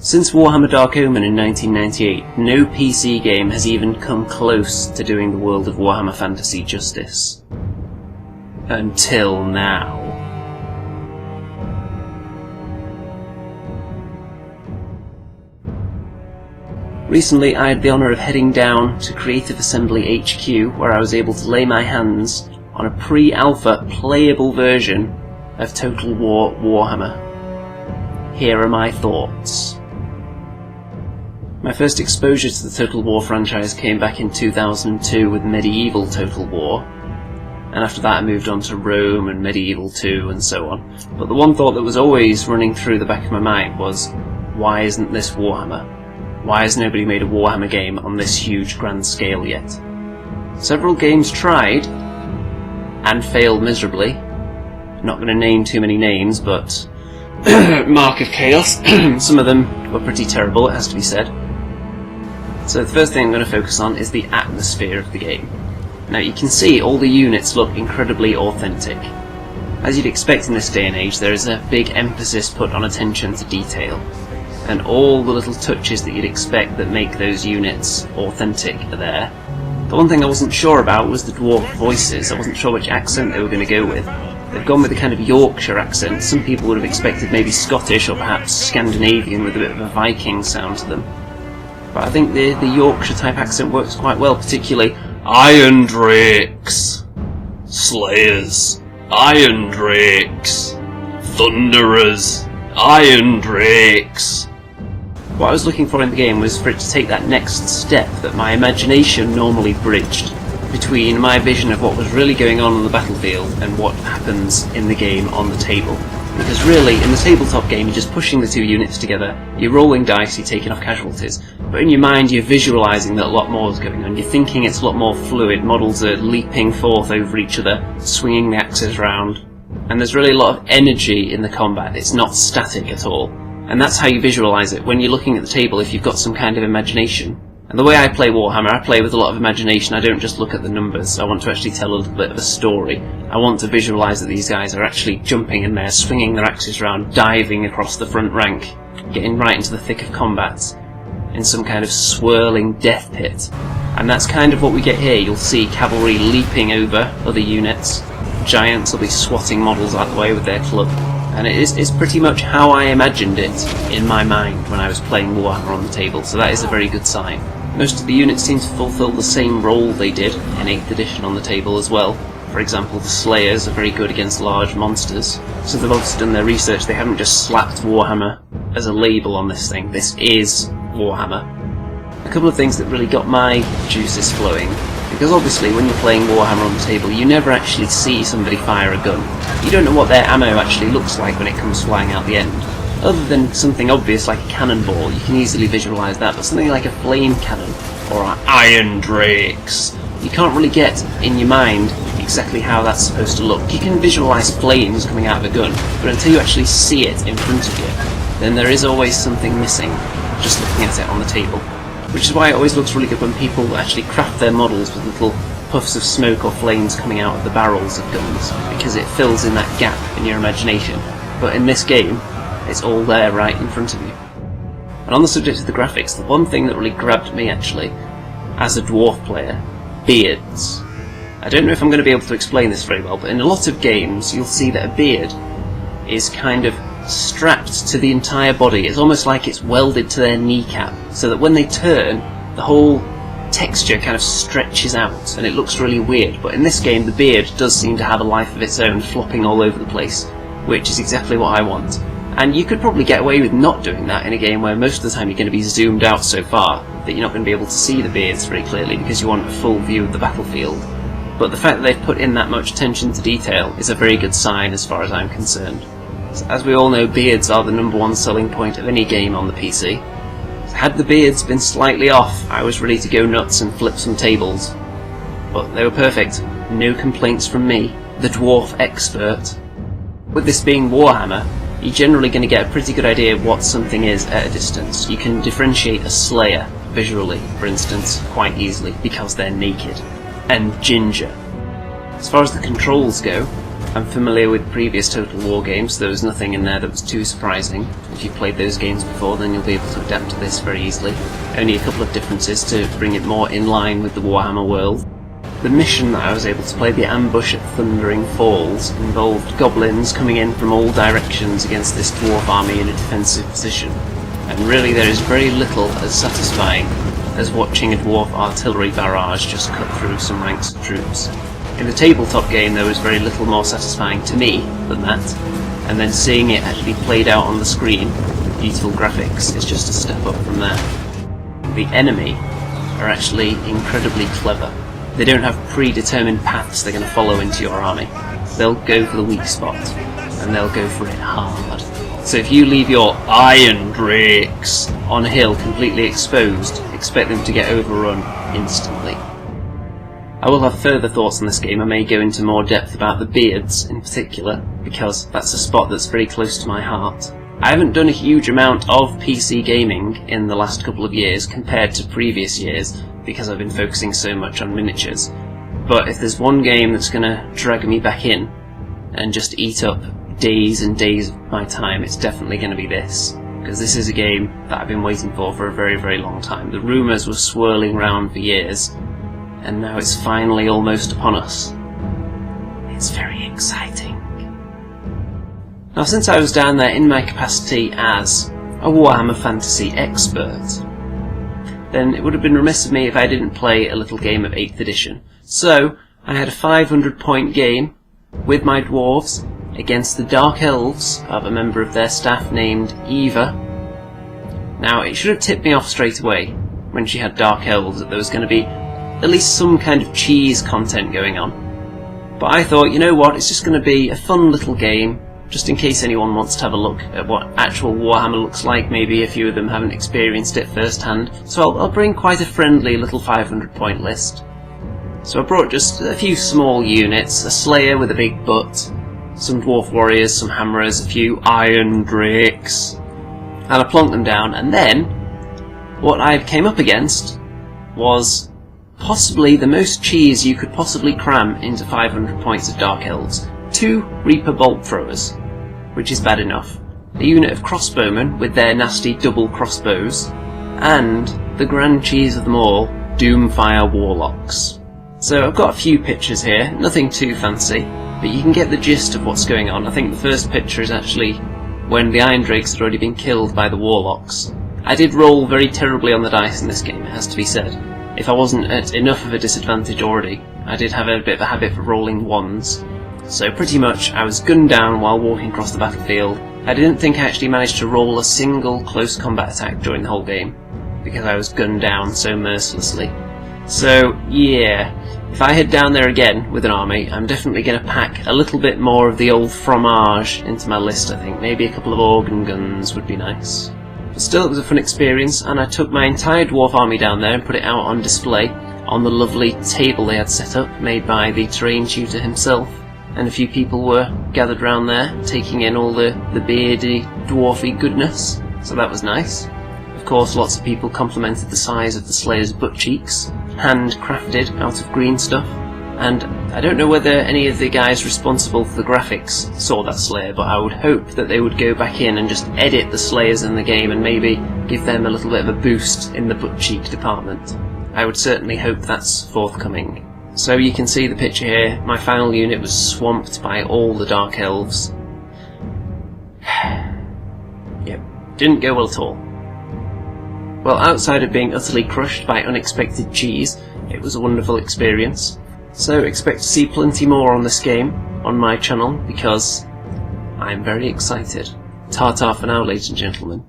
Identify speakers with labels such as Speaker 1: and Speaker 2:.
Speaker 1: Since Warhammer Dark Omen in 1998, no PC game has even come close to doing the world of Warhammer Fantasy justice. Until now. Recently I had the honour of heading down to Creative Assembly HQ, where I was able to lay my hands on a pre-alpha playable version of Total War Warhammer. Here are my thoughts. My first exposure to the Total War franchise came back in 2002 with Medieval Total War, and after that I moved on to Rome and Medieval 2 and so on. But the one thought that was always running through the back of my mind was, why isn't this Warhammer? Why has nobody made a Warhammer game on this huge grand scale yet? Several games tried, and failed miserably. Not going to name too many names, but Mark of Chaos. Some of them were pretty terrible, it has to be said. So the first thing I'm going to focus on is the atmosphere of the game. Now you can see all the units look incredibly authentic. As you'd expect in this day and age, there is a big emphasis put on attention to detail, and all the little touches that you'd expect that make those units authentic are there. The one thing I wasn't sure about was the Dwarf Voices. I wasn't sure which accent they were going to go with. They've gone with a kind of Yorkshire accent. Some people would have expected maybe Scottish or perhaps Scandinavian with a bit of a Viking sound to them. But I think the Yorkshire type accent works quite well, particularly Iron Drakes, Slayers, Iron Drakes, Thunderers, Iron Drakes. What I was looking for in the game was for it to take that next step that my imagination normally bridged between my vision of what was really going on the battlefield and what happens in the game on the table. Because really, in the tabletop game, you're just pushing the two units together, you're rolling dice, you're taking off casualties, but in your mind you're visualising that a lot more is going on, you're thinking it's a lot more fluid, models are leaping forth over each other, swinging the axes around, and there's really a lot of energy in the combat, it's not static at all. And that's how you visualise it, when you're looking at the table if you've got some kind of imagination. And the way I play Warhammer, I play with a lot of imagination. I don't just look at the numbers. I want to actually tell a little bit of a story. I want to visualise that these guys are actually jumping in there, swinging their axes around, diving across the front rank, getting right into the thick of combat, in some kind of swirling death pit. And that's kind of what we get here. You'll see cavalry leaping over other units. Giants will be swatting models out the way with their club. And it's pretty much how I imagined it in my mind when I was playing Warhammer on the table, so that is a very good sign. Most of the units seem to fulfill the same role they did in 8th edition on the table as well. For example, the Slayers are very good against large monsters, so they've obviously done their research. They haven't just slapped Warhammer as a label on this thing. This is Warhammer. A couple of things that really got my juices flowing, because obviously when you're playing Warhammer on the table you never actually see somebody fire a gun. You don't know what their ammo actually looks like when it comes flying out the end. Other than something obvious like a cannonball, you can easily visualise that, but something like a flame cannon or Iron Drakes, you can't really get in your mind exactly how that's supposed to look. You can visualise flames coming out of a gun, but until you actually see it in front of you, then there is always something missing just looking at it on the table. Which is why it always looks really good when people actually craft their models with little puffs of smoke or flames coming out of the barrels of guns, because it fills in that gap in your imagination. But in this game, it's all there right in front of you. And on the subject of the graphics, the one thing that really grabbed me actually, as a dwarf player, beards. I don't know if I'm going to be able to explain this very well, but in a lot of games you'll see that a beard is kind of strapped to the entire body. It's almost like it's welded to their kneecap, so that when they turn, the whole texture kind of stretches out and it looks really weird. But in this game the beard does seem to have a life of its own, flopping all over the place, which is exactly what I want. And you could probably get away with not doing that in a game where most of the time you're going to be zoomed out so far that you're not going to be able to see the beards very clearly because you want a full view of the battlefield. But the fact that they've put in that much attention to detail is a very good sign as far as I'm concerned. So as we all know, beards are the #1 selling point of any game on the PC. So had the beards been slightly off, I was ready to go nuts and flip some tables. But they were perfect. No complaints from me, the dwarf expert. With this being Warhammer, you're generally going to get a pretty good idea of what something is at a distance. You can differentiate a Slayer visually, for instance, quite easily, because they're naked and ginger. As far as the controls go, I'm familiar with previous Total War games, there was nothing in there that was too surprising. If you've played those games before, then you'll be able to adapt to this very easily. Only a couple of differences to bring it more in line with the Warhammer world. The mission that I was able to play, the ambush at Thundering Falls, involved goblins coming in from all directions against this dwarf army in a defensive position. And really there is very little as satisfying as watching a dwarf artillery barrage just cut through some ranks of troops. In the tabletop game there was very little more satisfying to me than that, and then seeing it actually played out on the screen with beautiful graphics is just a step up from there. The enemy are actually incredibly clever. They don't have predetermined paths they're going to follow into your army. They'll go for the weak spot, and they'll go for it hard. So if you leave your iron drakes on a hill completely exposed, expect them to get overrun instantly. I will have further thoughts on this game. I may go into more depth about the beards in particular, because that's a spot that's very close to my heart. I haven't done a huge amount of PC gaming in the last couple of years compared to previous years, because I've been focusing so much on miniatures. But if there's one game that's going to drag me back in and just eat up days and days of my time, it's definitely going to be this. Because this is a game that I've been waiting for a very, very long time. The rumours were swirling round for years, and now it's finally almost upon us. It's very exciting. Now, since I was down there in my capacity as a Warhammer Fantasy expert, then it would have been remiss of me if I didn't play a little game of 8th edition. So, I had a 500 point game with my dwarves against the Dark Elves of a member of their staff named Eva. Now, it should have tipped me off straight away when she had Dark Elves that there was going to be at least some kind of cheese content going on. But I thought, you know what, it's just going to be a fun little game, just in case anyone wants to have a look at what actual Warhammer looks like. Maybe a few of them haven't experienced it firsthand, so I'll bring quite a friendly little 500 point list. So I brought just a few small units, a Slayer with a big butt, some Dwarf Warriors, some Hammerers, a few Iron Drakes, and I plonked them down, and then what I came up against was possibly the most cheese you could possibly cram into 500 points of Dark Elves. 2 Reaper Bolt Throwers, which is bad enough, a unit of crossbowmen with their nasty double crossbows, and the grand cheese of them all, Doomfire Warlocks. So I've got a few pictures here, nothing too fancy, but you can get the gist of what's going on. I think the first picture is actually when the Iron Drakes had already been killed by the Warlocks. I did roll very terribly on the dice in this game, it has to be said. If I wasn't at enough of a disadvantage already, I did have a bit of a habit of rolling ones. So pretty much I was gunned down while walking across the battlefield. I didn't think I actually managed to roll a single close combat attack during the whole game, because I was gunned down so mercilessly. So yeah, if I head down there again with an army, I'm definitely going to pack a little bit more of the old fromage into my list, I think. Maybe a couple of organ guns would be nice. But still, it was a fun experience, and I took my entire dwarf army down there and put it out on display on the lovely table they had set up, made by the terrain tutor himself. And a few people were gathered round there, taking in all the beardy, dwarfy goodness, so that was nice. Of course, lots of people complimented the size of the Slayer's butt cheeks, handcrafted out of green stuff, and I don't know whether any of the guys responsible for the graphics saw that Slayer, but I would hope that they would go back in and just edit the Slayers in the game and maybe give them a little bit of a boost in the butt cheek department. I would certainly hope that's forthcoming. So you can see the picture here, my final unit was swamped by all the Dark Elves. Yep, didn't go well at all. Well, outside of being utterly crushed by unexpected cheese, it was a wonderful experience. So expect to see plenty more on this game on my channel, because I'm very excited. Ta-ta for now, ladies and gentlemen.